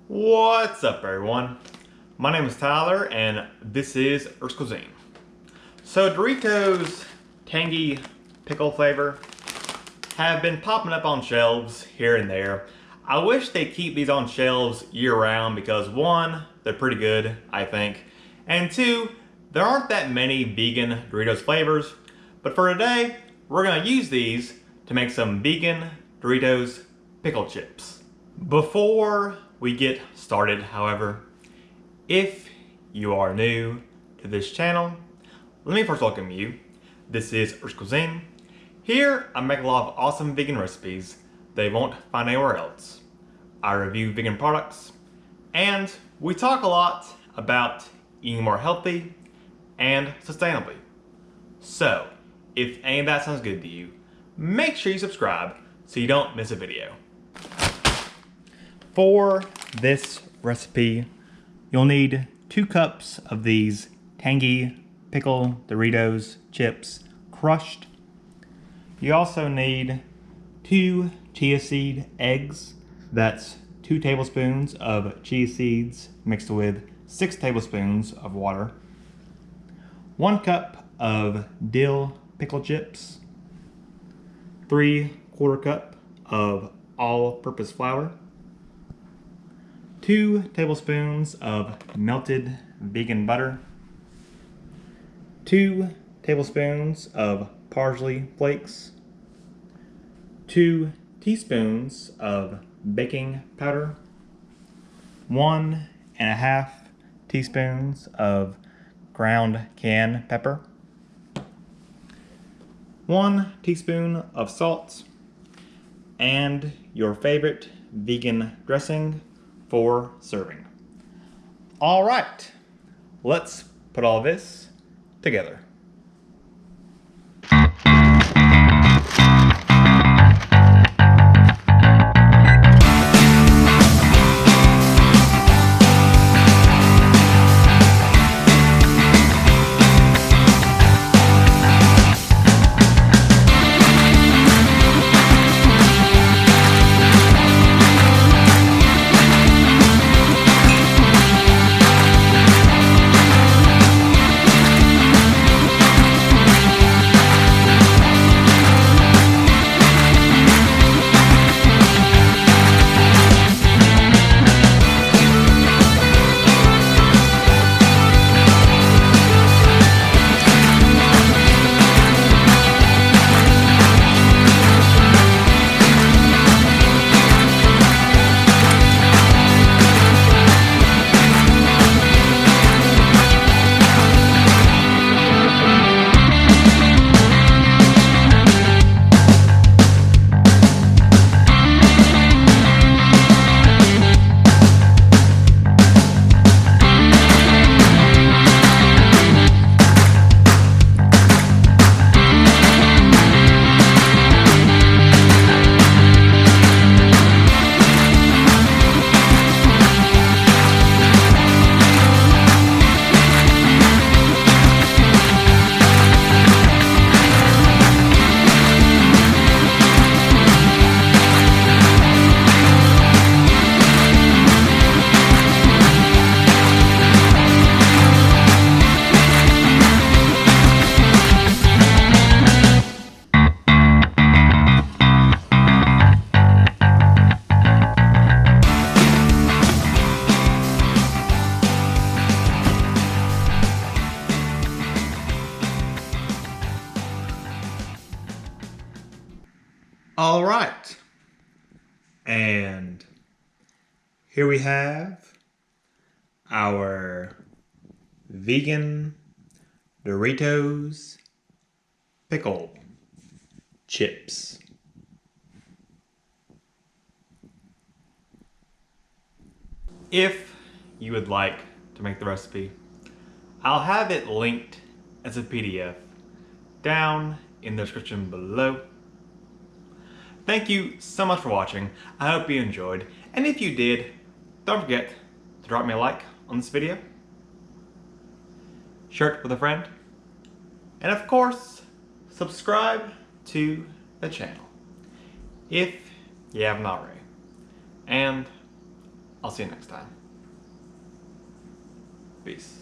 What's up, everyone? My name is Tyler and this is Earth's Cuisine. So Doritos Tangy Pickle flavor have been popping up on shelves here and there. I wish they keep these on shelves year-round because one, they're pretty good, I think, and two, there aren't that many vegan Doritos flavors, but for today, we're gonna use these to make some vegan Doritos pickle chips. Before we get started, however, if you are new to this channel, let me first welcome you. This is Earth's Cuisine. Here, I make a lot of awesome vegan recipes they won't find anywhere else. I review vegan products, and we talk a lot about eating more healthy and sustainably. So, if any of that sounds good to you, make sure you subscribe so you don't miss a video. For this recipe, you'll need 2 cups of these Tangy Pickle Doritos chips crushed. You also need 2 chia seed eggs. That's 2 tablespoons of chia seeds mixed with 6 tablespoons of water. 1 cup of dill pickle chips. 3/4 cup of all-purpose flour. 2 tablespoons of melted vegan butter. 2 tablespoons of parsley flakes. 2 teaspoons of baking powder. 1.5 teaspoons of ground cayenne pepper. 1 teaspoon of salt. And your favorite vegan dressing for serving. All right, let's put all this together. All right, and here we have our vegan Doritos pickle chips. If you would like to make the recipe, I'll have it linked as a PDF down in the description below. Thank you so much for watching. I hope you enjoyed. And if you did, don't forget to drop me a like on this video, share it with a friend, and of course, subscribe to the channel if you haven't already. And I'll see you next time. Peace.